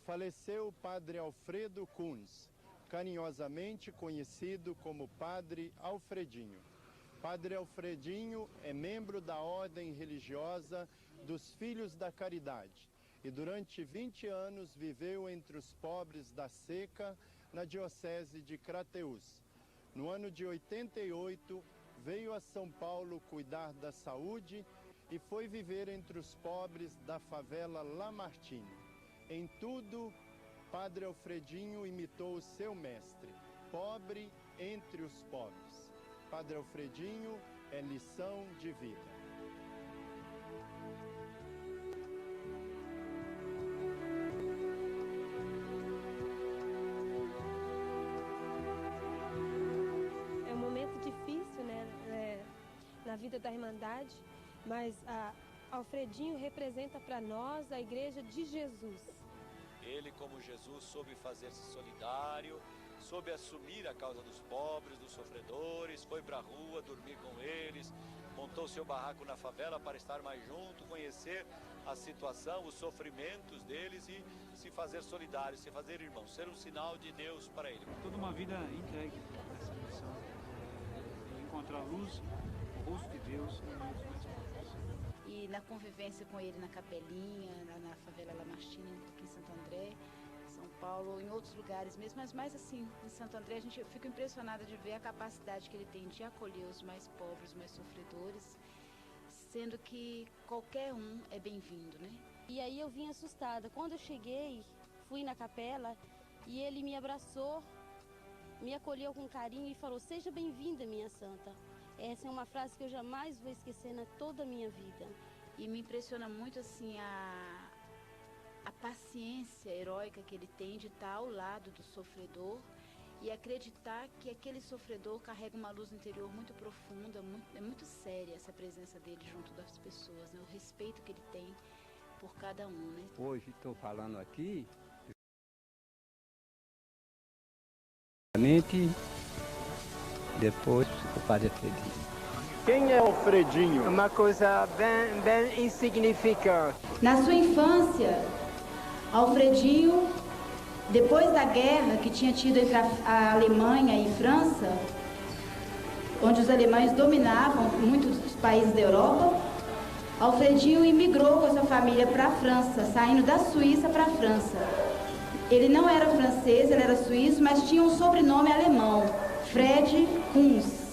faleceu o padre Alfredo Kunz, carinhosamente conhecido como Padre Alfredinho. Padre Alfredinho é membro da ordem religiosa dos Filhos da Caridade e durante 20 anos viveu entre os pobres da Seca, na diocese de Crateús. No ano de 88, veio a São Paulo cuidar da saúde e foi viver entre os pobres da favela Lamartine. Em tudo, Padre Alfredinho imitou o seu mestre, pobre entre os pobres. Padre Alfredinho é lição de vida. É um momento difícil, né, na vida da Irmandade, mas Alfredinho representa para nós a Igreja de Jesus. Ele, como Jesus, soube fazer-se solidário, soube assumir a causa dos pobres, dos sofredores, foi para a rua dormir com eles, montou seu barraco na favela para estar mais junto, conhecer a situação, os sofrimentos deles e se fazer solidário, se fazer irmão, ser um sinal de Deus para ele. Toda uma vida entregue a essa missão, encontrar a luz, o rosto de Deus no meio dos mais pobres. E na convivência com ele na Capelinha, na favela Lamartine, aqui em Santo André, São Paulo, em outros lugares mesmo, mas mais assim, em Santo André, eu fico impressionada de ver a capacidade que ele tem de acolher os mais pobres, os mais sofredores, sendo que qualquer um é bem-vindo, né? E aí eu vim assustada. Quando eu cheguei, fui na capela e ele me abraçou, me acolheu com carinho e falou: "Seja bem-vinda, minha santa". Essa é uma frase que eu jamais vou esquecer na toda a minha vida. E me impressiona muito assim a paciência heróica que ele tem de estar ao lado do sofredor e acreditar que aquele sofredor carrega uma luz interior muito profunda, é muito séria essa presença dele junto das pessoas, né? O respeito que ele tem por cada um, né? Hoje estou falando aqui, depois o padre Alfredinho. Quem é Alfredinho? Uma coisa bem insignificante. Na sua infância, Alfredinho, depois da guerra que tinha tido entre a Alemanha e França, onde os alemães dominavam muitos dos países da Europa, Alfredinho imigrou com a sua família para a França, saindo da Suíça para a França. Ele não era francês, ele era suíço, mas tinha um sobrenome alemão, Fred Kunz.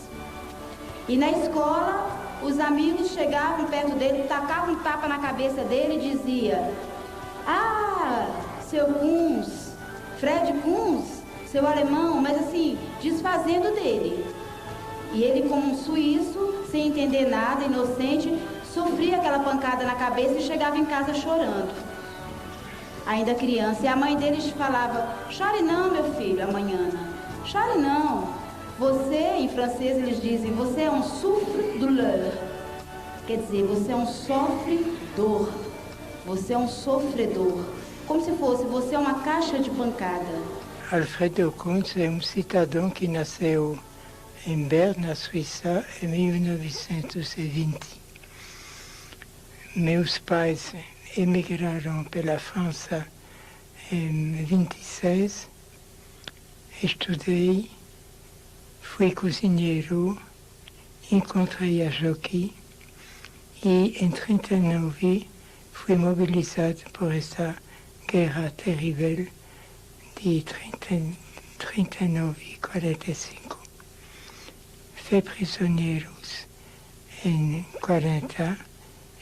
E na escola, os amigos chegavam perto dele, tacavam um tapa na cabeça dele e diziam: "Ah, seu Kunz, Fred Kunz, seu alemão", mas assim, desfazendo dele. E ele, como um suíço, sem entender nada, inocente, sofria aquela pancada na cabeça e chegava em casa chorando. Ainda criança. E a mãe deles falava: "Chore não, meu filho, amanhã. Chore não. Você", em francês eles dizem, "você é um souffre-douleur". Quer dizer, você é um sofredor. Você é um sofredor. Como se fosse, você é uma caixa de pancada. Alfredo Kunz é um cidadão que nasceu em Berne, na Suíça, em 1920. Meus pais emigraram pela França em 26. Estudei, fui cozinheiro, encontrei a Jockey e em 39 fui mobilizado por essa guerra terrível de 39 e 45. Fui prisioneiro em 40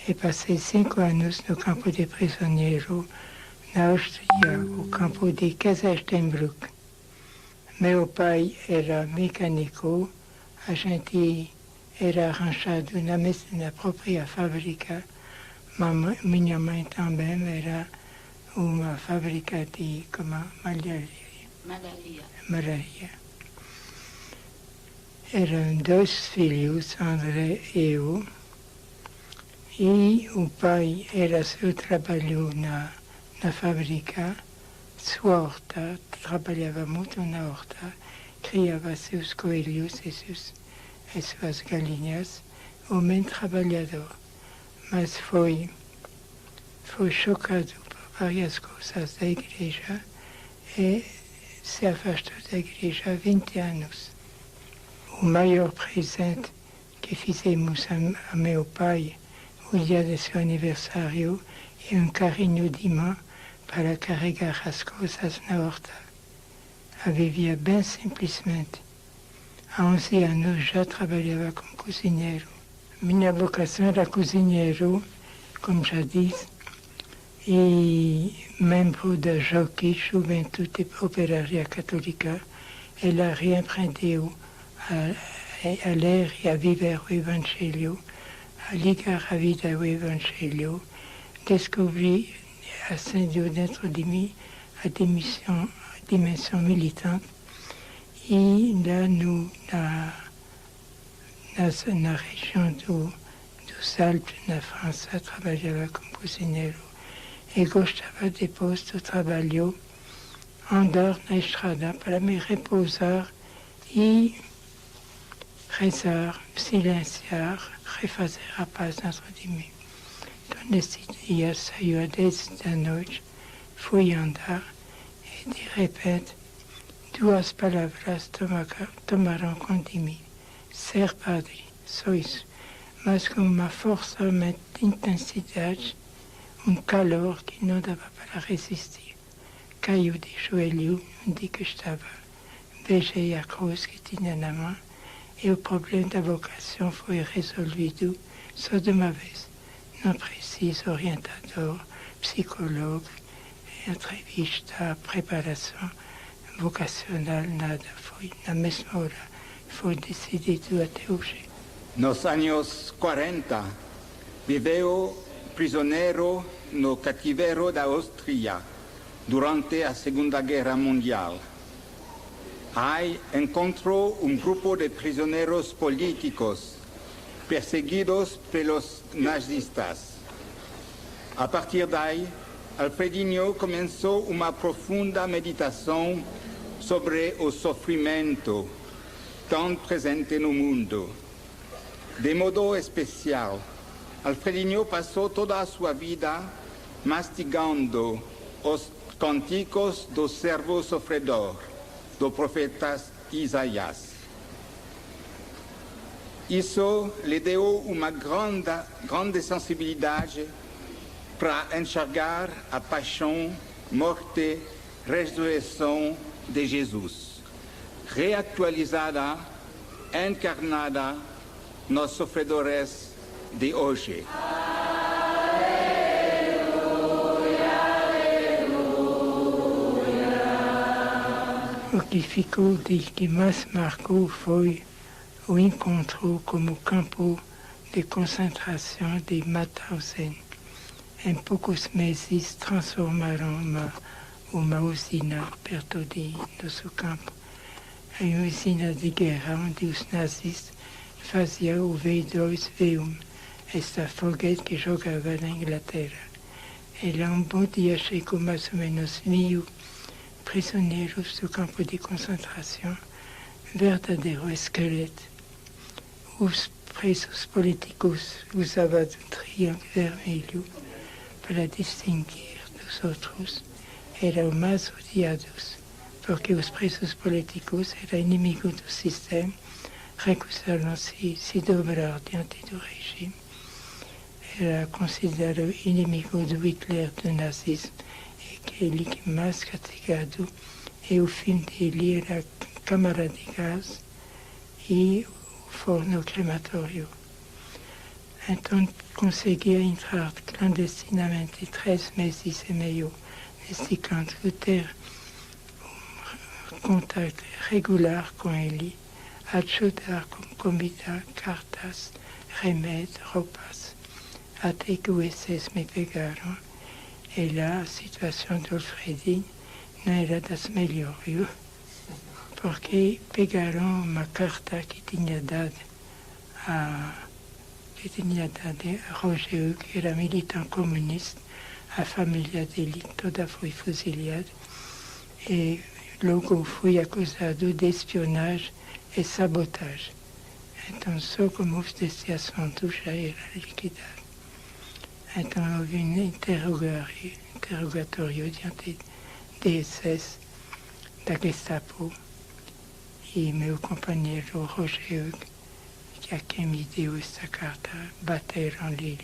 e passei 5 anos no campo de prisioneiro na Áustria, o campo de Kaisersteinbrück. Meu pai era mecânico, a gente era arranjado na própria fábrica. Minha mãe também era uma fábrica de malaria. Eram 2 filhos, André e eu. E o pai era seu trabalho na fábrica, sua horta, trabalhava muito na horta, criava seus coelhos e suas galinhas, homem trabalhador. Mas foi chocado várias coisas da igreja e se afastou da igreja há 20 anos. O maior presente que fizemos a meu pai o dia de seu aniversário é um carrinho de mão para carregar as coisas na horta. A vivia bem simplesmente. Há 11 anos já trabalhava como cozinheiro. Minha vocação era cozinheiro, como já disse, e membro da JOCI, Juventude Operária Católica. Ela reaprendeu a ler e a viver o Evangelho, a ligar a vida ao Evangelho. Descobri, acendeu dentro de mim a dimensão militante e lá na região dos Alpes, na França, trabalhava como cozinheiro e gostava depois do trabalho andar na estrada para me repousar e rezar, silenciar, refazer a paz dentro de mim. Então, nesse dia, saiu às 10 da noite, fui andar e, de repente, duas palavras tomaram conta de mim. Ser padre, só isso, mas com uma força, uma intensidade, um calor que não dava para resistir. Caiu de joelho onde que estava, beijei a cruz que tinha na mão e o problema da vocação foi resolvido só de uma vez. Não preciso orientador, psicólogo, entrevista, preparação vocacional, nada. Foi na mesma hora, foi decidido até hoje. Nos anos 40, viveu prisioneiro no cativeiro da Áustria durante a Segunda Guerra Mundial. Aí encontrou um grupo de prisioneiros políticos perseguidos pelos nazistas. A partir daí, Alfredinho começou uma profunda meditação sobre o sofrimento tão presente no mundo. De modo especial, Alfredinho passou toda a sua vida mastigando os cânticos do servo sofredor, do profeta Isaías. Isso lhe deu uma grande sensibilidade para enxergar a paixão, morte, ressurreição de Jesus, reatualizada, encarnada nos sofredores de hoje. O que ficou de que mais marcou foi o encontro como campo de concentração de Mauthausen. Em poucos meses transformaram uma usina perto de nosso campo, uma usina de guerra onde os nazistas faziam o V2, V1, esta foguete que jogava na Inglaterra. E lá um bom dia chegou mais ou menos 1000 prisioneiros do campo de concentração, verdadeiro esqueleto. Os presos políticos usavam um triângulo vermelho para distinguir dos outros. Eram mais odiados, porque os presos políticos eram inimigos do sistema, recusaram-se se dobrar diante do regime. Era considerado inimigo do Hitler, do nazismo, e aquele que mais castigado, e o fim dele era a câmara de gás e o forno crematório. Então conseguia entrar clandestinamente 3 meses e meio nesse canto, ter um contato regular com ele, ajudar com comida, cartas, remédios, roupas, até que os SS me pegaram. E lá a situação do Alfredinho não era das melhores, porque pegaram uma carta que tinha dado a Roger, que era militante comunista. A família dele toda foi fuzilada e logo foi acusado de espionagem e sabotagem. Então, só como desse assunto já era liquidado. Então, houve um interrogatório diante de SS, da Gestapo, e meu companheiro Roger, que a quem me deu esta carta, bateram-lhe,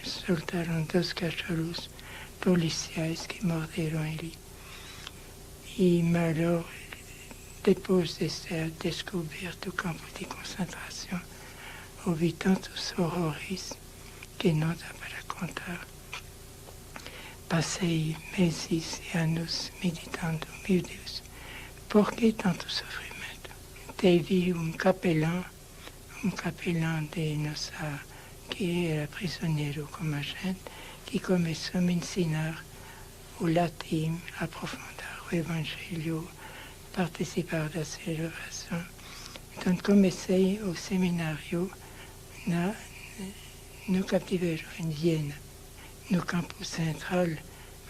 soltaram 2 cachorros policiais que morderam ele. E alors, depois de ser descoberto o campo de concentração, houve tantos horrores que não dá para contar. Passei meses e anos meditando, meu Deus, por que tanto sofrimento? Teve um capelão de nossa, que era prisioneiro como a gente, que começou a me ensinar o latim, aprofundar o evangelho, participar da celebração. Então comecei o seminário no cativeiro em Viena, no campus central,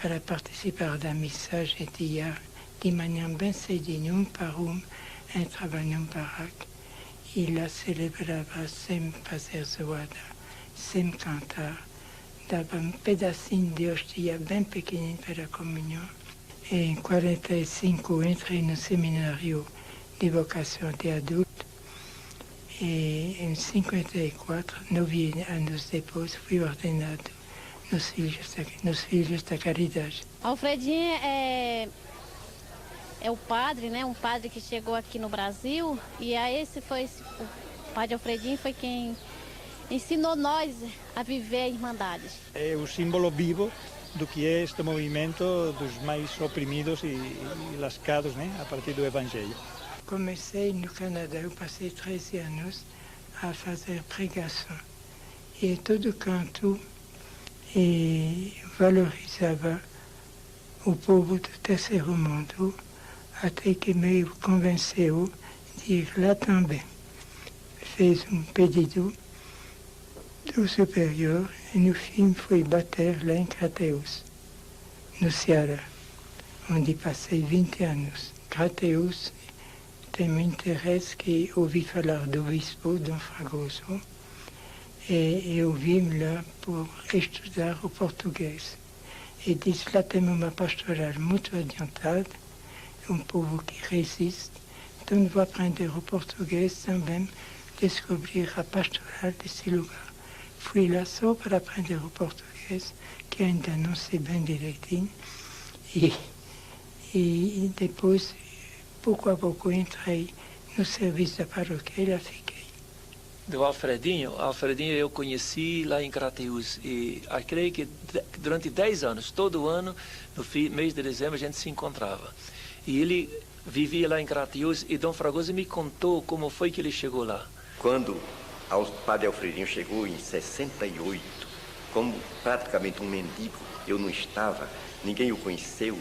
para participar da missa. A gente ia de manhã bem cedinho, para entrava num barraco e lá celebrava sem fazer zoada, sem cantar. Dava um pedacinho de hostia bem pequenino para a comunhão. E em 45 entrei no seminário de vocação de adulto. E em 54, 9 anos depois, fui ordenado nos Filhos da Caridade. Alfredinho é o padre, né? Um padre que chegou aqui no Brasil. E o padre Alfredinho foi quem ensinou nós a viver a Irmandade. É o símbolo vivo do que é este movimento dos mais oprimidos e lascados, né, a partir do Evangelho. Comecei no Canadá, eu passei 13 anos a fazer pregação. E todo canto valorizava o povo do terceiro mundo, até que me convenceu de ir lá também. Fez um pedido do superior e no fim fui bater lá em Crateús, no Ceará, onde passei 20 anos. Crateús tem um interesse que ouvi falar do bispo Dom Fragoso e eu vim lá por estudar o português. E disse, lá tem uma pastoral muito adiantada, um povo que resiste, então vou aprender o português também, descobrir a pastoral desse lugar. Fui lá só para aprender o português, que ainda não sei bem direitinho, e depois, pouco a pouco, entrei no serviço da paróquia e lá fiquei. Do Alfredinho eu conheci lá em Crateús, e creio que durante 10 anos, todo ano, no mês de dezembro, a gente se encontrava. E ele vivia lá em Crateús, e Dom Fragoso me contou como foi que ele chegou lá. Quando o padre Alfredinho chegou em 68, como praticamente um mendigo, eu não estava, ninguém o conheceu,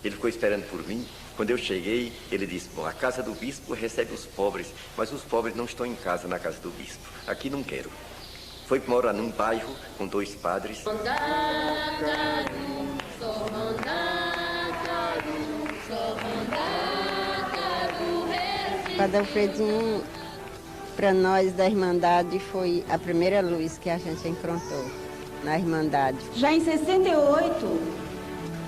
ele ficou esperando por mim. Quando eu cheguei, ele disse, bom, a casa do bispo recebe os pobres, mas os pobres não estão em casa na casa do bispo, aqui não quero. Foi morar num bairro com 2 padres. Padre Alfredinho, para nós da Irmandade, foi a primeira luz que a gente encontrou na Irmandade. Já em 68,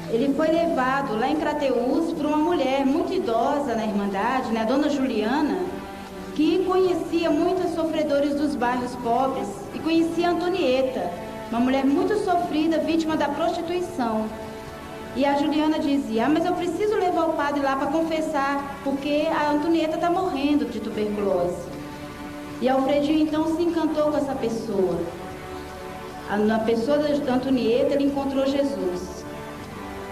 ele foi levado lá em Crateús por uma mulher muito idosa na Irmandade, né, a dona Juliana, que conhecia muitos sofredores dos bairros pobres e conhecia a Antonieta, uma mulher muito sofrida, vítima da prostituição. E a Juliana dizia, mas eu preciso levar o padre lá para confessar, porque a Antonieta está morrendo de tuberculose. E Alfredinho então se encantou com essa pessoa. Na pessoa da Antonieta, ele encontrou Jesus.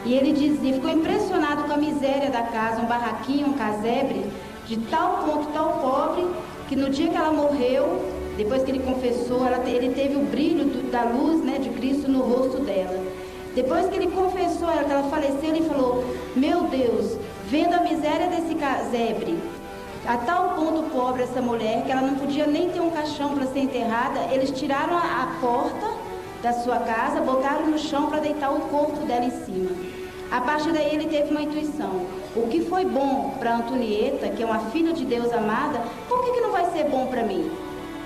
E ele dizia, ficou impressionado com a miséria da casa, um barraquinho, um casebre, de tal ponto, tão pobre, que no dia que ela morreu, depois que ele confessou, ele teve o brilho da luz, né, de Cristo no rosto dela. Depois que ele confessou ela, que ela faleceu, ele falou, meu Deus, vendo a miséria desse casebre, a tal ponto pobre essa mulher, que ela não podia nem ter um caixão para ser enterrada, eles tiraram a porta da sua casa, botaram no chão para deitar o corpo dela em cima. A partir daí ele teve uma intuição. O que foi bom para Antonieta, que é uma filha de Deus amada, por que não vai ser bom para mim?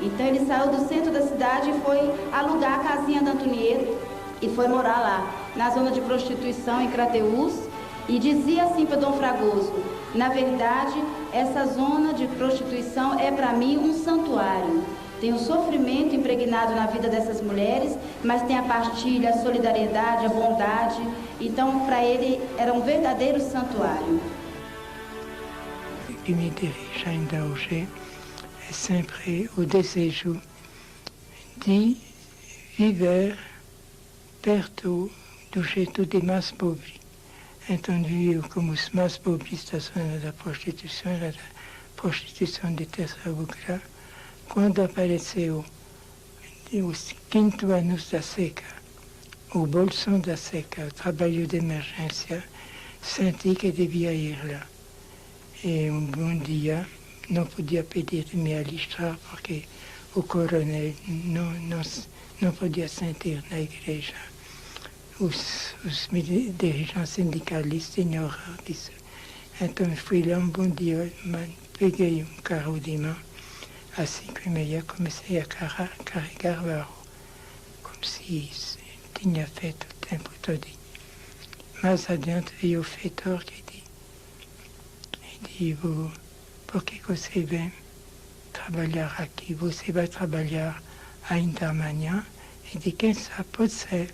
Então ele saiu do centro da cidade e foi alugar a casinha da Antonieta, e foi morar lá, na zona de prostituição em Crateús, e dizia assim para Dom Fragoso: na verdade, essa zona de prostituição é para mim um santuário. Tem o sofrimento impregnado na vida dessas mulheres, mas tem a partilha, a solidariedade, a bondade. Então, para ele, era um verdadeiro santuário. O que me dirige ainda hoje é sempre o desejo de viver perto do jeito de mais pobre. Então, viu como os mais pobres da zona da prostituição, era da prostituição de terceiro grau. Quando apareceu os 5 anos da seca, o bolsão da seca, o trabalho de emergência, senti que devia ir lá. E um bom dia, não podia pedir de me alistar, porque o coronel não podia sentir na igreja. Os dirigentes sindicalistas tinham horror disso. Então fui lá um bom dia, peguei um carro de mão, às 5h30 comecei a carregar barro, como se tinha feito o tempo todo. Mais adiante veio o feitor que disse: por que você vem trabalhar aqui? Você vai trabalhar ainda amanhã? E de quem sabe, pode ser.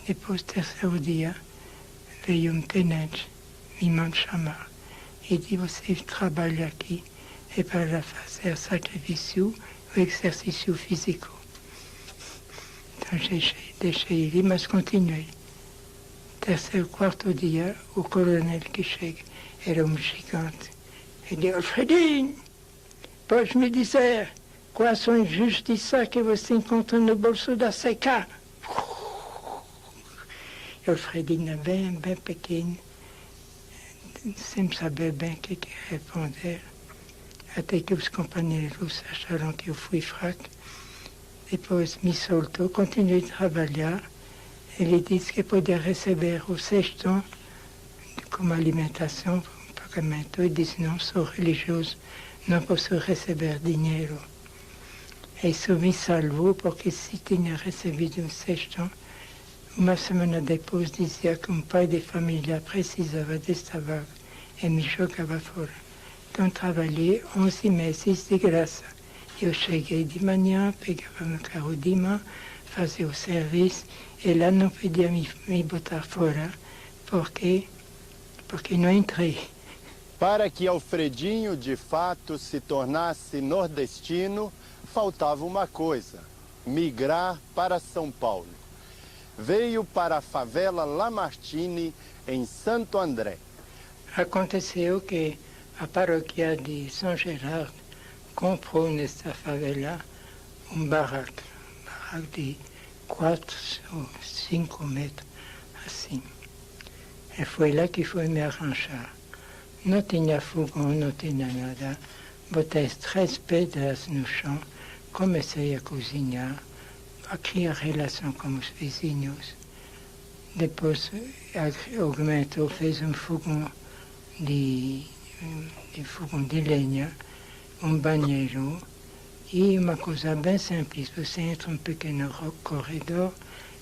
Depois, terceiro dia, veio um tenente me mandou chamar e disse: você trabalha aqui é para fazer sacrifício, o exercício físico. Então, deixei ele, mas continuei. Terceiro, quarto dia, o coronel que chega era um gigante. Ele disse: Alfredinho, pode me dizer quais são as injustiças que você encontra no bolso da seca? Alfredinho, bem pequeno, sem saber bem o que responder. Até que os companheiros acharam que eu fui fraco. Depois me soltou, continuei a trabalhar. Ele disse que podia receber o sexto como alimentação, pagamento. Eu disse: não, sou religioso, não posso receber dinheiro. Isso me salvou, porque se tinha recebido um sexto, uma semana depois dizia que um pai de família precisava desta vaga e me jogava fora. Então trabalhei 11 meses de graça. Eu cheguei de manhã, pegava meu carro de mão, fazia o serviço, e lá não podia me botar fora, porque não entrei. Para que Alfredinho de fato se tornasse nordestino, faltava uma coisa: migrar para São Paulo. Veio para a favela Lamartine, em Santo André. Aconteceu que a paróquia de São Gerardo comprou nesta favela um barraco de 4 ou 5 metros, assim. E foi lá que foi me arranjar. Não tinha fogão, não tinha nada. Botei 3 pedras no chão, comecei a cozinhar, a criar relação com os vizinhos. Depois aumentou, fez um fogão de lenha, um banheiro e uma coisa bem simples. Você entra um pequeno corredor,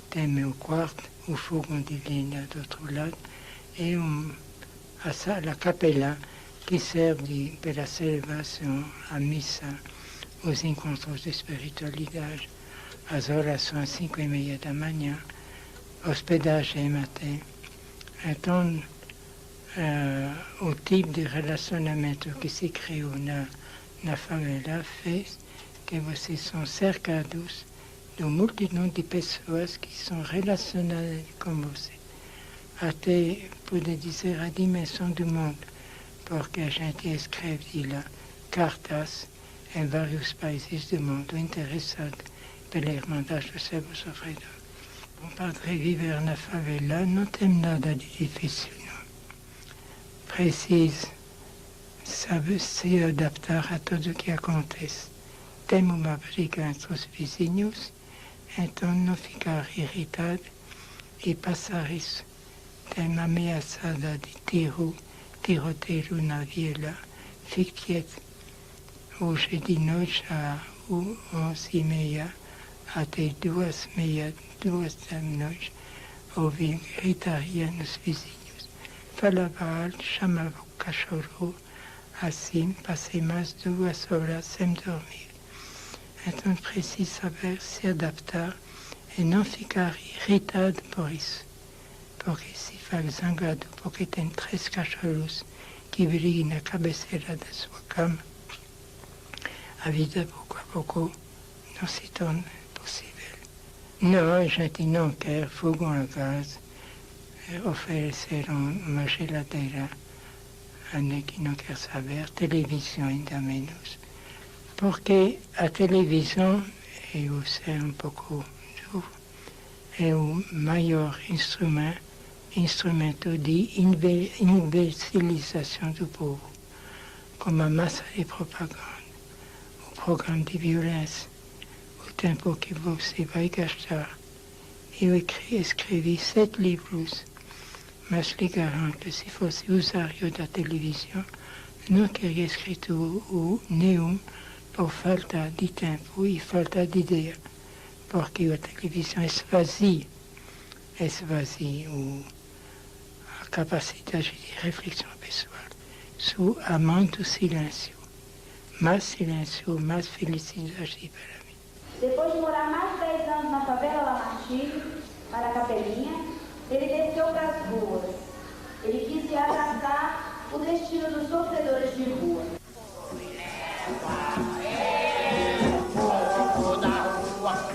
tem meu quarto, o fogão de lenha do outro lado e a sala capela que serve para a celebração, a missa, os encontros de espiritualidade, as orações às 5h30 da manhã, hospedagem matin. Então, o tipo de relacionamento que se criou na favela fez que vocês são cercados de uma multidão de pessoas que são relacionadas com você. Até poder dizer a dimensão do mundo, porque a gente escreve de lá cartas em vários países do mundo interessados pela Irmandade do Servo Sofredor. O padre viver na favela não tem nada de difícil. Precisa saber se adaptar a tudo o que acontece. Tem uma briga entre os vizinhos, então não ficar irritado e passar isso. Tem uma ameaçada de tiroteio na vila, fique quieto. Hoje de noite, às 11h30 até 2h30 2 da noite, ouvi gritaria nos vizinhos. Falava alto, chamava o cachorro. Assim, passei mais 2 horas sem dormir. Então, preciso saber se adaptar e não ficar irritado por isso. Porque se faz zangado porque tem 3 cachorros que brigam na cabeceira da sua cama, a vida, pouco a pouco, não se torna possível. Não, a gente não quer fogão a gás, ofereceram uma geladeira a que não quer saber, televisão ainda menos. Porque a televisão, eu sei um pouco duro, é o maior instrumento de imbecilização do povo, como a massa de propaganda, o programa de violência, o tempo que você vai gastar. Eu escrevi 7 livros, mas lhe garanto que se fosse usuário da televisão, não teria escrito nenhum por falta de tempo e falta de ideia, porque a televisão esvazia a capacidade de reflexão pessoal. Sou amante do silêncio. Mais silêncio, mais felicidade para mim. Depois de morar mais de 10 anos na favela Lamartine, para a Capelinha, ele desceu para as ruas. Ele quis abraçar o destino dos sofredores de rua.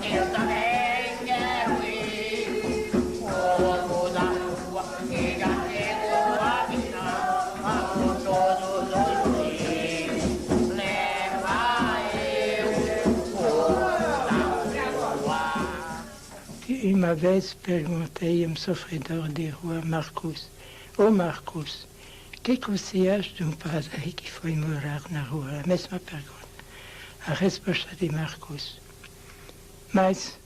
Eu também quero ir, povo da rua, que já chegou a final, todos os dias, leva eu, povo da rua. Uma vez perguntei a um sofredor de rua, Marcos, ô Marcos, o que você acha de um padre que foi morar na rua? A mesma pergunta. A resposta de Marcos: mas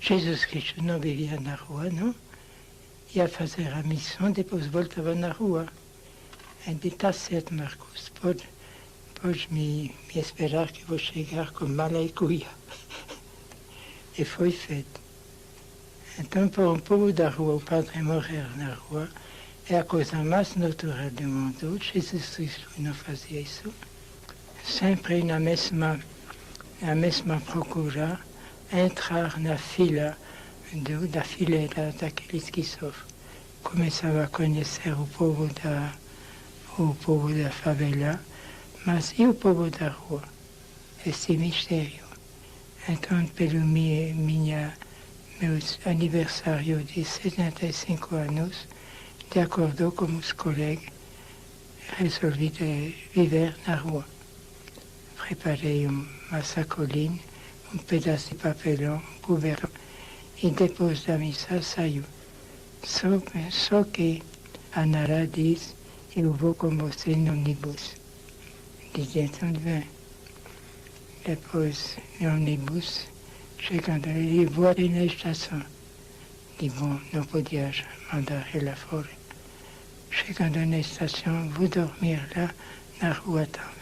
Jesus Cristo não vivia na rua, não? Ia fazer a missão, depois voltava na rua. Ele está certo, Marcos, pode me esperar que vou chegar com mala e cuia. E foi feito. Então, para um povo da rua, o padre morrer na rua é a coisa mais natural do mundo. Jesus Cristo não fazia isso. Sempre na mesma procura, entrar na fila da fileira daqueles que sofrem. Começava a conhecer o povo da favela, mas e o povo da rua? Esse mistério. Então, pelo meu aniversário de 75 anos, de acordo com os colegas, resolvi viver na rua. Preparei uma sacolinha, um pedaço de papelão, coberto, e depois da missa saiu. Só que a Nara diz: eu vou com você no ônibus. Dizia: então vem. Depois, no ônibus, chegando, ele vou até na estação. Digo: bom, não podia mandar ela fora. Chegando na estação, vou dormir lá na rua também.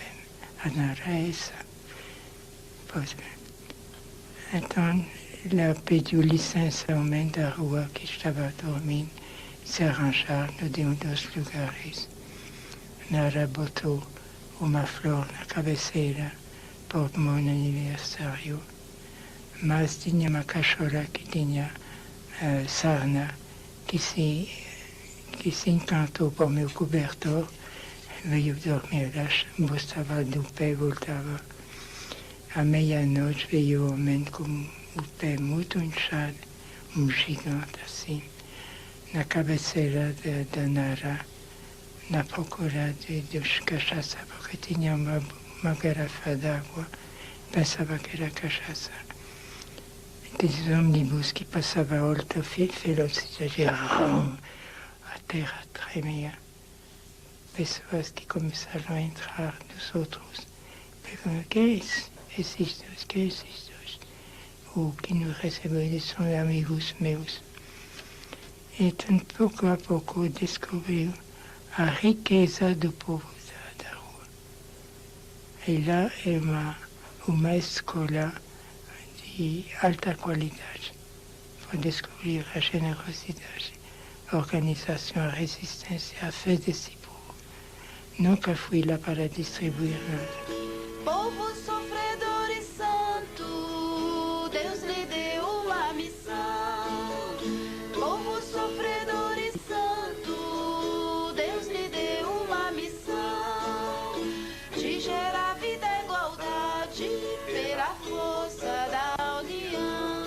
A Nara é essa. Pois bem. Então, ela pediu licença ao homem da rua que estava dormindo, se arranjar de um dos lugares. Nara botou uma flor na cabeceira por meu aniversário, mas tinha uma cachorra que tinha sarna, que se encantou por meu cobertor, veio dormir lá, gostava do pé, voltava. À meia-noite veio o homem com o pé muito inchado, um gigante assim, na cabeceira da Nara, na procura de cachaça, porque tinha uma garrafa d'água, pensava que era cachaça. Aqueles ônibus que passavam a alta velocidade, a terra tremia. Pessoas que começaram a entrar dos outros, perguntavam: que é isso? Esses dois, que é esses dois? O que nos recebeu, eles são amigos meus. Então, pouco a pouco, descobriu a riqueza do povo da rua. E lá é uma escola de alta qualidade. para descobrir a generosidade, a organização, a resistência, a fé desse povo. Nunca fui lá para distribuir nada. Povo sofredor e santo, Deus lhe deu a missão. Povo sofredor e santo, Deus lhe deu a missão de gerar vida e igualdade pela força da união.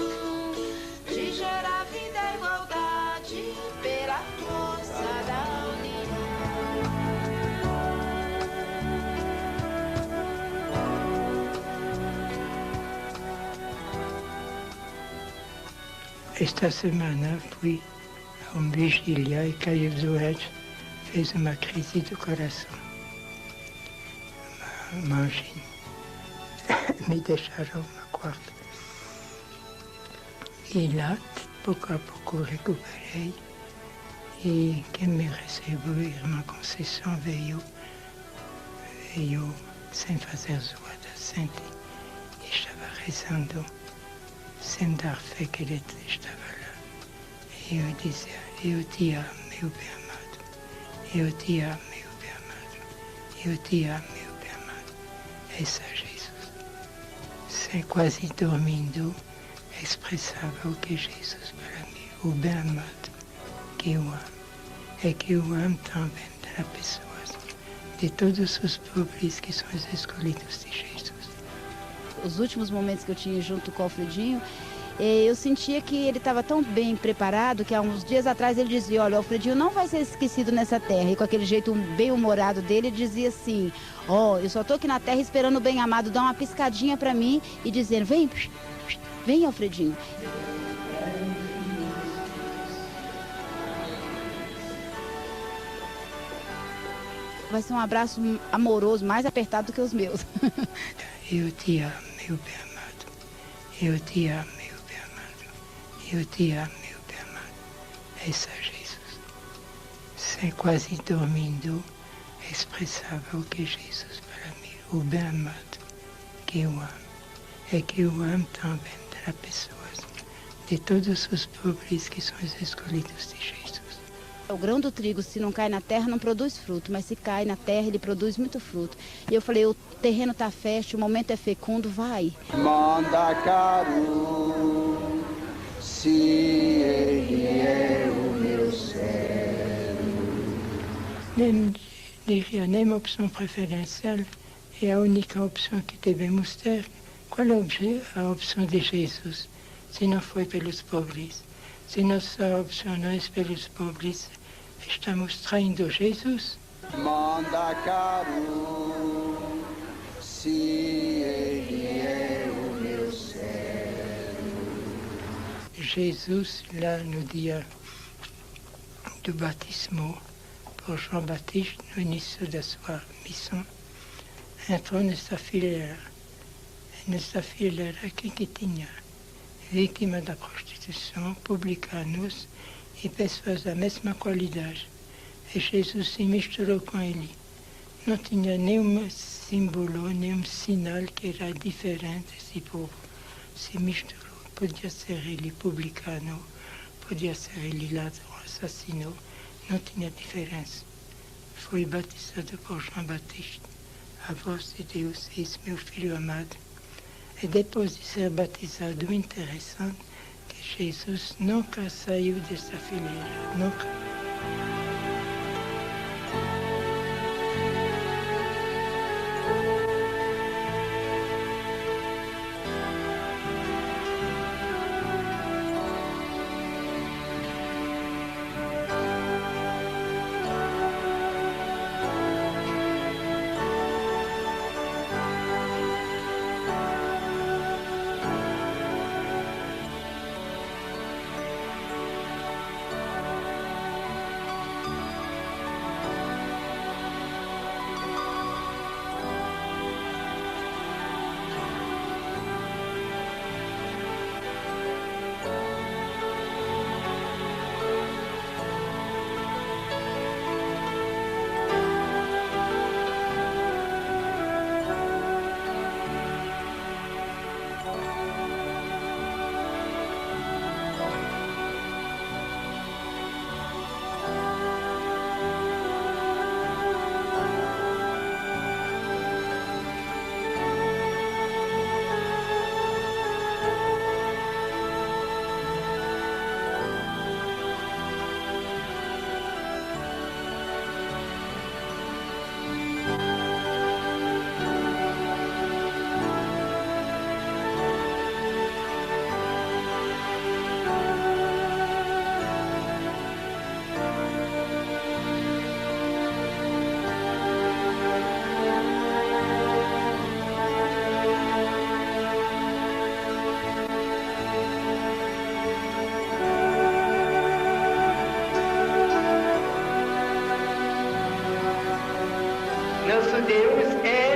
De gerar vida e igualdade pela força da união. Esta semana fui a vigília e caiu doente, fez uma crise do coração. Uma angina. Me deixaram na quarta. E lá, pouco a pouco, recuperei. E quem me recebeu, a irmã Conceição, veio sem fazer zoada, sente, e estava rezando, sem dar fé que ele estava lá. E eu dizia, eu te amo, meu bem amado. Eu te amo, meu bem amado. Eu te amo, meu bem amado. Esse é Jesus. Sem quase dormindo, expressava o que é Jesus para mim, o bem amado que eu amo. É que eu amo também das pessoas, de todos os pobres que são os escolhidos de Jesus. Os últimos momentos que eu tinha junto com o Alfredinho, eu sentia que ele estava tão bem preparado que há uns dias atrás ele dizia, olha, o Alfredinho não vai ser esquecido nessa terra. E com aquele jeito bem humorado dele, ele dizia assim, eu só estou aqui na terra esperando o bem amado dar uma piscadinha para mim e dizendo, vem Alfredinho. Vai ser um abraço amoroso, mais apertado do que os meus. Eu te amo, meu bem amado. Eu te amo, meu bem amado. Eu te amo, meu bem amado. Esse é Jesus. Sem quase dormindo, expressava o que é Jesus para mim, o bem amado que eu amo. É que eu amo também das pessoas, de todos os pobres que são os escolhidos de Jesus. O grão do trigo, se não cai na terra, não produz fruto, mas se cai na terra, ele produz muito fruto. E eu falei, o terreno está fértil, o momento é fecundo, vai. Manda caro, se ele é o meu céu. Nem uma opção preferencial, é a única opção que devemos ter. Qual é a opção de Jesus, se não foi pelos pobres? Se nossa opção não é pelos pobres, estamos traindo Jesus. Manda caro, se ele é o meu céu. Jesus, lá no dia do batismo por João Batista, no início da sua missão, entrou nessa fileira. Nessa fileira, quem que tinha? Vítima da prostituição, publicanos e pessoas da mesma qualidade. E Jesus se misturou com ele. Não tinha nenhum símbolo, nenhum sinal que era diferente desse povo. Se misturou. Podia ser ele publicano, podia ser ele ladrão, assassino. Não tinha diferença. Foi batizado por João Batista. A voz de Deus, esse meu filho amado. E depois de ser batizado, o interessante é que Jesus nunca saiu dessa fileira, nunca. nosso Deus é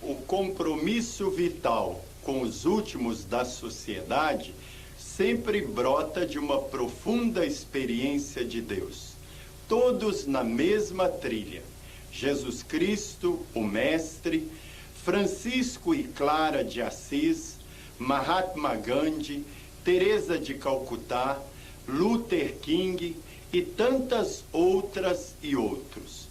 o compromisso vital com os últimos da sociedade sempre brota de uma profunda experiência de Deus. Todos na mesma trilha. Jesus Cristo, o Mestre, Francisco e Clara de Assis, Mahatma Gandhi, Teresa de Calcutá, Luther King e tantas outras e outros.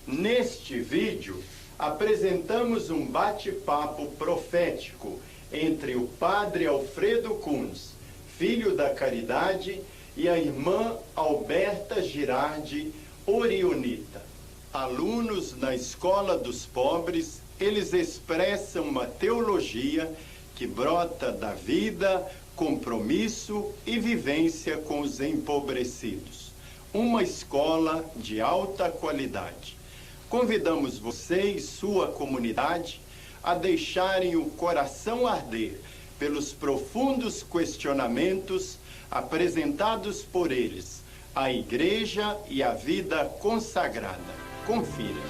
Neste vídeo, apresentamos um bate-papo profético entre o padre Alfredo Kunz, filho da Caridade, e a irmã Alberta Girardi, orionita. Alunos na Escola dos Pobres, eles expressam uma teologia que brota da vida, compromisso e vivência com os empobrecidos. Uma escola de alta qualidade. Convidamos você e sua comunidade a deixarem o coração arder pelos profundos questionamentos apresentados por eles, à Igreja e à vida consagrada. Confira.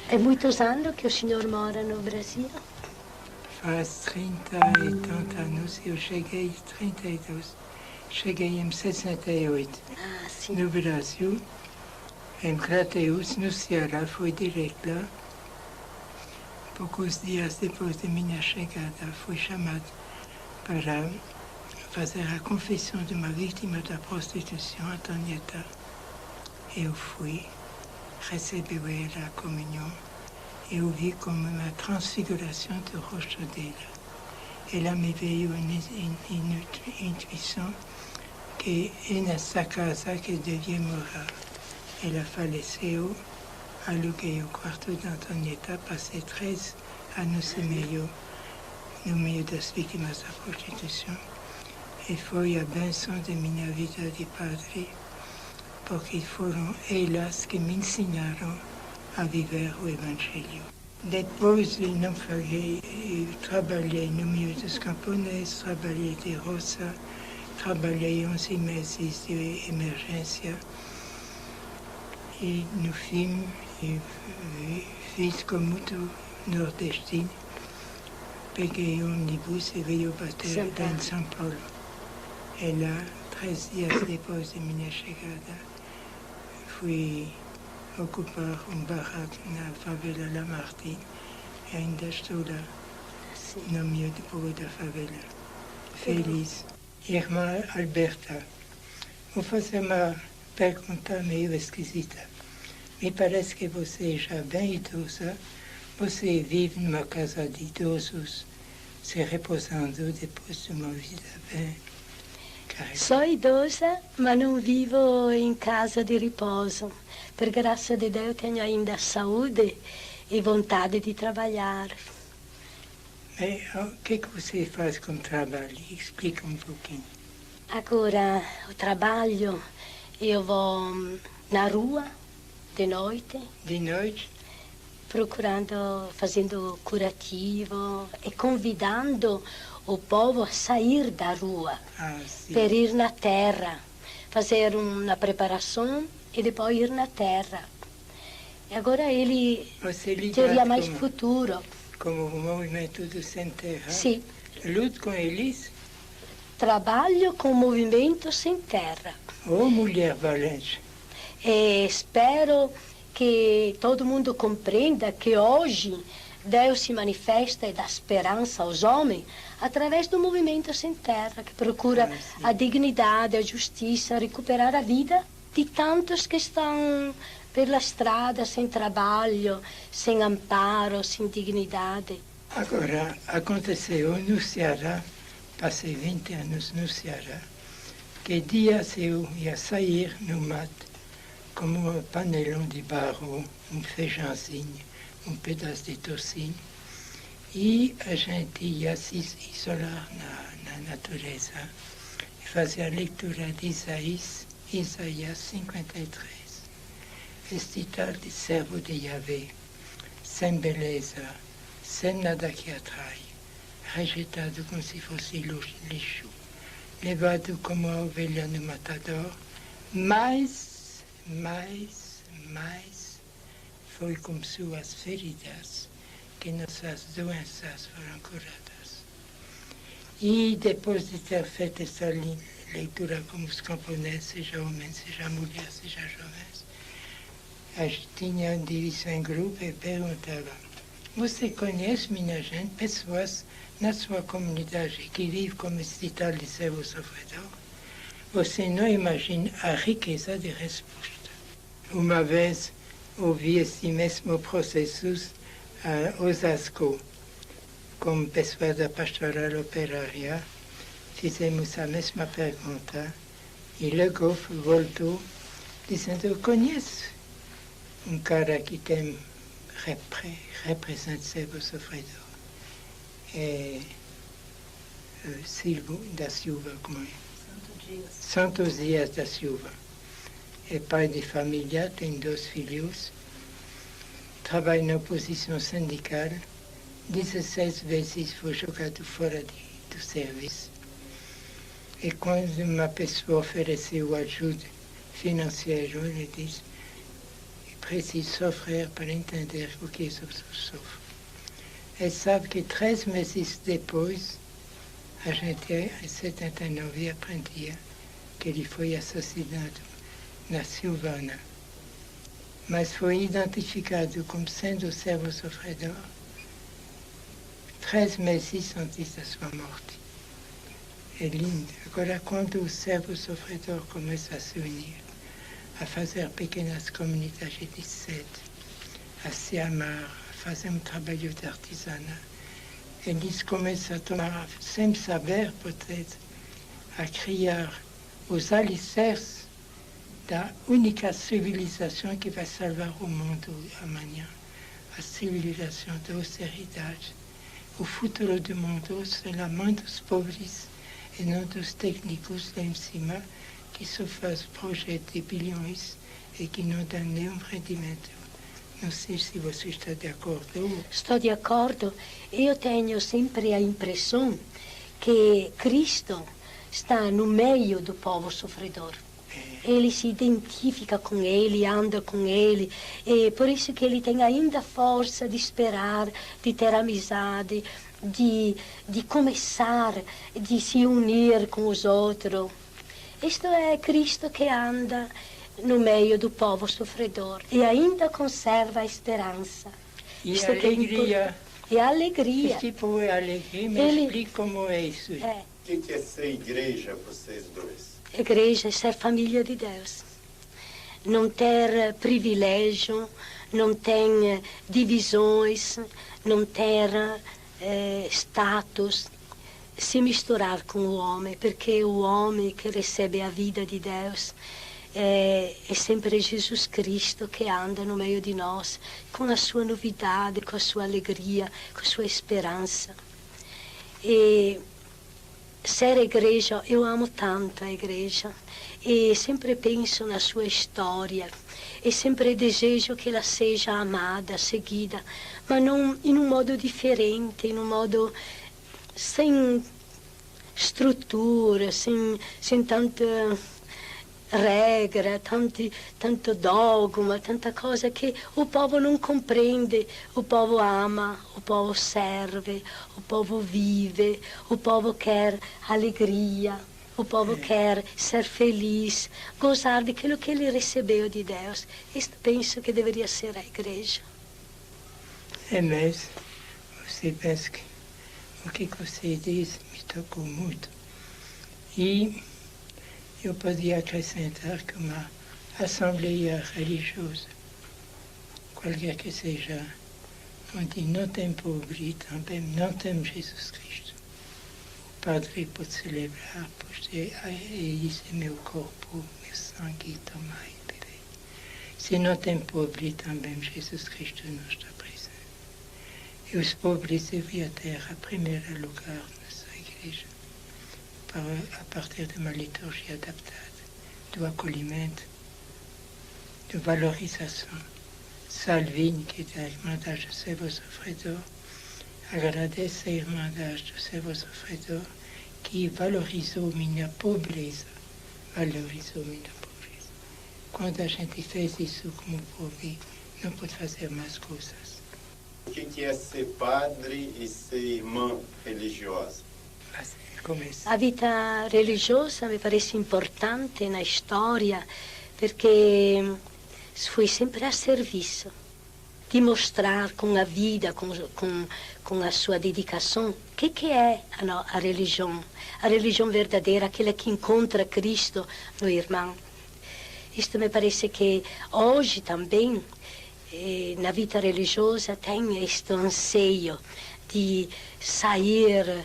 É muitos anos que o senhor mora no Brasil? Faz 30 e tantos anos, eu cheguei em 32. Cheguei em 68. No Brasil, em Crateús, no Ceará, fui direto lá. Poucos dias depois de minha chegada, fui chamado para fazer a confissão de uma vítima da prostituição, Antonieta. Eu fui, recebeu ela a comunhão. Eu vi como uma transfiguração do rosto dela. Ela me veio em intuição que é nessa casa que devia morar. Ela faleceu, aluguei o quarto de Antonieta, passei 3 anos e meio no meio das vítimas da prostituição. E foi a bênção de minha vida de padre, porque foram elas que me ensinaram a viver o Evangelho. Depois de naufraguei, eu trabalhei no meio dos camponeses, trabalhei de roça, trabalhei 11 meses de emergência e no fim eu fiz como muito nordestino. Peguei um ônibus e veio bater lá em São Paulo. E lá, 3 dias depois de minha chegada, fui ocupar um barraco na favela Lamartine e ainda estou lá, no meio do povo da favela. Feliz. Irmã Alberta, vou fazer uma pergunta meio esquisita. Me parece que você já bem idosa, você vive numa casa de idosos, se repousando depois de uma vida bem carregada. Sou idosa, mas não vivo em casa de repouso. Per grazia di Dio tenho ainda saúde e vontade de trabalhar. O que você faz com o trabalho? Explica um pouquinho. Agora, o trabalho, eu vou na rua de noite. De noite? procurando, fazendo curativo e convidando o povo a sair da rua, per ir na terra, fazer uma preparação e depois ir na terra. E agora ele teria mais futuro. Como o movimento do Sem Terra? Sim. Luta com eles? Trabalho com o movimento Sem Terra. Oh, mulher valente. E espero que todo mundo compreenda que hoje Deus se manifesta e dá esperança aos homens através do movimento Sem Terra, que procura a dignidade, a justiça, recuperar a vida de tantos que estão pela estrada sem trabalho, sem amparo, sem dignidade. Agora, aconteceu no Ceará, passei 20 anos no Ceará, que dias eu ia sair no mato, como um panelão de barro, um feijãozinho, um pedaço de tocinho, e a gente ia se isolar na natureza e fazer a leitura de Isaías 53. Este tal de servo de Yahvé, sem beleza, sem nada que atrai, rejeitado como se fosse lixo, levado como a ovelha no matador, mas foi com suas feridas que nossas doenças foram curadas. E depois de ter feito essa leitura como os camponeses, seja homem, seja mulher, seja jovens, a gente tinha divisão em grupo e perguntava: você conhece, minha gente, pessoas na sua comunidade que vivem como esse tal de servo sofredor? Você não imagina a riqueza de resposta. Uma vez ouvi esse mesmo processo a Osasco, como pessoa da pastoral operária, fizemos a mesma pergunta e Le Goff voltou dizendo: eu conheço um cara que tem representa servo sofredor. É Silvio da Silva, como é? Santos Dias da Silva. É pai de família, tem 2 filhos, trabalha na oposição sindical, 16 vezes foi jogado fora do serviço. E quando uma pessoa ofereceu ajuda financeira, ele disse: preciso sofrer para entender o que eu sofro. E sabe que 3 meses depois, a gente, em 79, aprendia que ele foi assassinado na Silvana. Mas foi identificado como sendo servo sofredor 3 meses antes da sua morte. É lindo. Agora, quando o servo sofredor começa a se unir, a fazer pequenas comunidades de sede, a se amar, a fazer um trabalho de artesanato, eles começam a tomar, sem saber, peut-être, a criar os alicerces da única civilização que vai salvar o mundo amanhã, a civilização da austeridade. O futuro do mundo é na mão dos pobres e não dos técnicos lá em cima, que só faz projetos de bilhões e que não dão nenhum rendimento. Não sei se você está de acordo. Estou de acordo. Eu tenho sempre a impressão que Cristo está no meio do povo sofredor. Ele se identifica com ele, anda com ele, e por isso que ele tem ainda força de esperar, de ter amizade, de começar, de se unir com os outros. Isto é Cristo que anda no meio do povo sofredor e ainda conserva a esperança. E a alegria. E a alegria. Que tipo é alegria? Me explique como é isso. O que é ser igreja para vocês dois? Igreja é ser família de Deus. Não ter privilégio, não ter divisões, não ter status. Se misturar com o homem, porque o homem que recebe a vida de Deus é sempre Jesus Cristo que anda no meio de nós, com a sua novidade, com a sua alegria, com a sua esperança. E ser igreja, eu amo tanto a igreja e sempre penso na sua história e sempre desejo que ela seja amada, seguida, mas não em um modo diferente, em um modo sem estrutura, sem tanta regra, tanto dogma, tanta coisa que o povo não compreende. O povo ama, o povo serve, o povo vive, o povo quer alegria, o povo quer ser feliz, gozar daquilo que ele recebeu de Deus. Isto penso que deveria ser a igreja. É mesmo. Você pensa que o que você diz me tocou muito. E eu podia acrescentar que uma assembleia religiosa, qualquer que seja, onde não tem pobre, também não tem Jesus Cristo. O padre pode celebrar, pode dizer, isso é meu corpo, meu sangue, tomai e bebei. Se não tem pobre, também Jesus Cristo não está presente. E os pobres deveriam ter, em primeiro lugar, nessa igreja, a partir de uma liturgia adaptada, do acolhimento, de valorização. Salvini, que é da Irmandade do Servo Sofredor, agradece a Irmandade do Servo Sofredor, que valorizou minha pobreza, Quando a gente fez isso como pobre, não pode fazer mais coisas. O que é ser padre e ser irmã religiosa? A vita religiosa mi parece importante na storia perché fui sempre a serviço, de mostrar com a vida, com a sua dedicação, o que é a religião. A religião verdadeira, aquela que encontra Cristo no irmão. Isto me parece que hoje também, na vida religiosa, tem este anseio de sair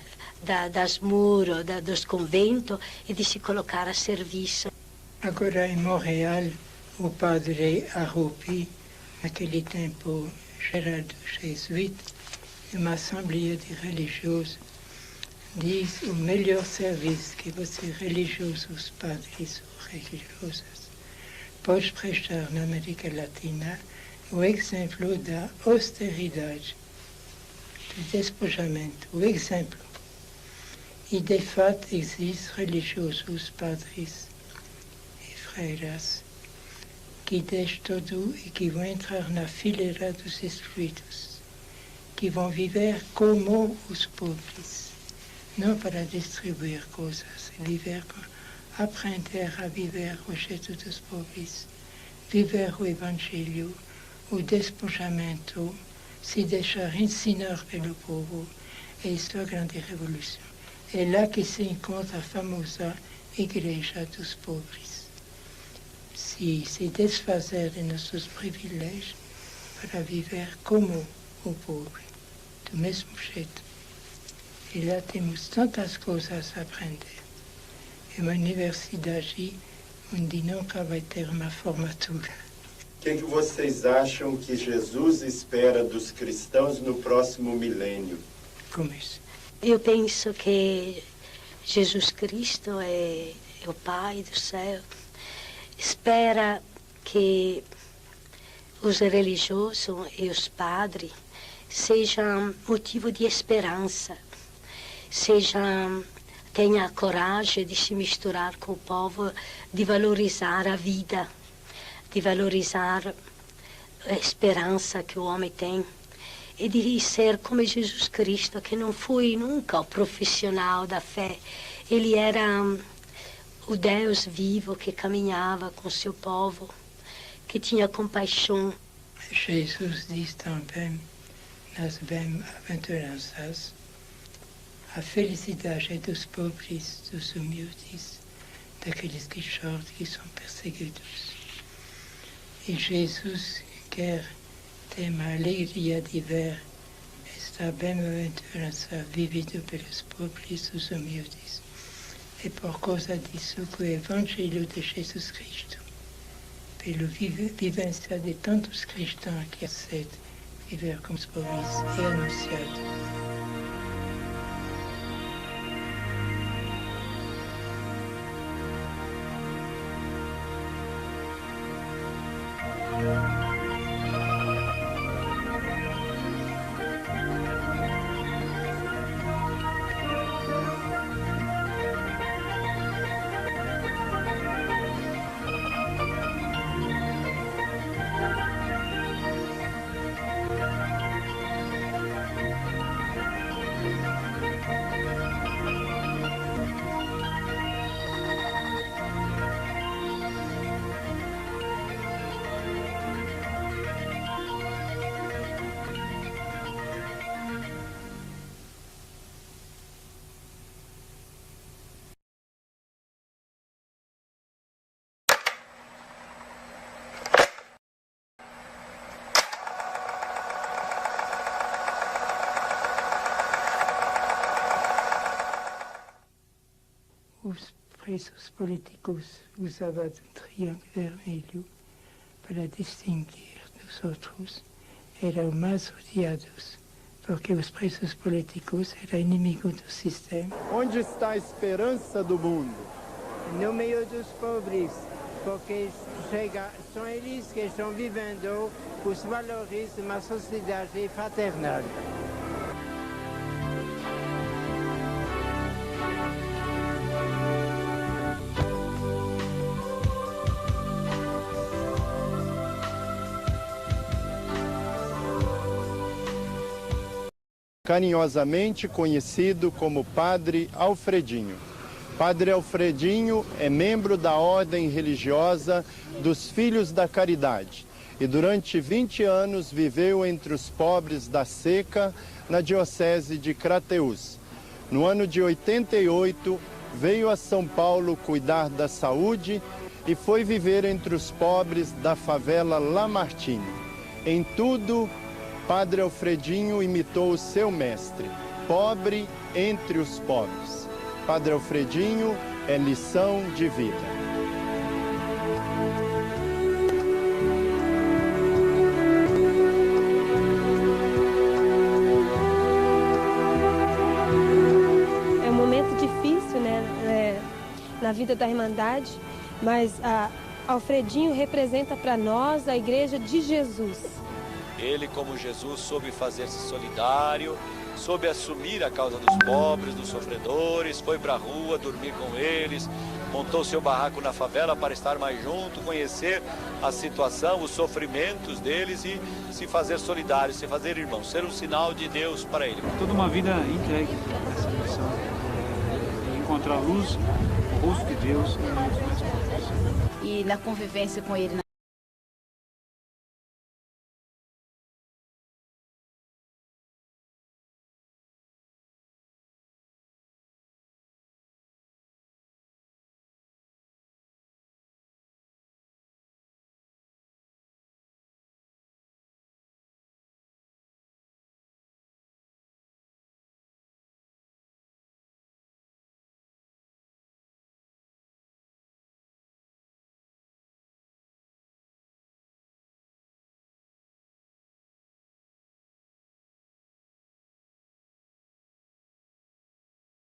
das muros, dos conventos e de se colocar a serviço. Agora, em Montreal, o padre Arrupi, naquele tempo Gerardo Jesuíta, uma assembleia de religiosos, diz o melhor serviço que você, religiosos, padres ou religiosas, pode prestar na América Latina, o exemplo da austeridade, do despojamento, o exemplo. E, de fato, existem religiosos, padres e freiras que deixam tudo e que vão entrar na fileira dos excluídos, que vão viver como os pobres, não para distribuir coisas, aprender a viver o jeito dos pobres, viver o Evangelho, o despojamento, se deixar ensinar pelo povo. É isso a grande revolução. É lá que se encontra a famosa Igreja dos Pobres. Se desfazer de nossos privilégios para viver como o pobre, do mesmo jeito. E lá temos tantas coisas a aprender. É uma universidade onde nunca vai ter uma formatura. O que vocês acham que Jesus espera dos cristãos no próximo milênio? Como isso? Eu penso que Jesus Cristo é o Pai do céu. Espera que os religiosos e os padres sejam motivo de esperança, tenham a coragem de se misturar com o povo, de valorizar a vida, de valorizar a esperança que o homem tem. E de ser como Jesus Cristo, que não foi nunca o profissional da fé. Ele era o Deus vivo que caminhava com seu povo, que tinha compaixão. Jesus diz também nas bem-aventuranças a felicidade dos pobres, dos humildes, daqueles que choram, que são perseguidos. E Jesus quer ter uma alegria de ver esta bem-aventurança vivida pelos pobres, os humildes. É por causa disso que o Evangelho de Jesus Cristo, pela vivência de tantos cristãos que aceitam viver como os pobres, é anunciado. os presos políticos usavam um triângulo vermelho para distinguir dos outros. Eram mais odiados, porque os presos políticos eram inimigos do sistema. Onde está a esperança do mundo? No meio dos pobres, porque são eles que estão vivendo os valores de uma sociedade fraternal. Carinhosamente conhecido como Padre Alfredinho. Padre Alfredinho é membro da ordem religiosa dos Filhos da Caridade e durante 20 anos viveu entre os pobres da Seca, na diocese de Crateús. No ano de 88, veio a São Paulo cuidar da saúde e foi viver entre os pobres da favela Lamartine. Em tudo, Padre Alfredinho imitou o seu mestre, pobre entre os pobres. Padre Alfredinho é lição de vida. É um momento difícil, né, na vida da Irmandade, mas Alfredinho representa para nós a Igreja de Jesus. Ele, como Jesus, soube fazer-se solidário, soube assumir a causa dos pobres, dos sofredores, foi para a rua dormir com eles, montou seu barraco na favela para estar mais junto, conhecer a situação, os sofrimentos deles e se fazer solidário, se fazer irmão, ser um sinal de Deus para ele. Toda uma vida entregue nessa missão, encontrar a luz, o rosto de Deus no meio dos mais pobres. E na convivência com ele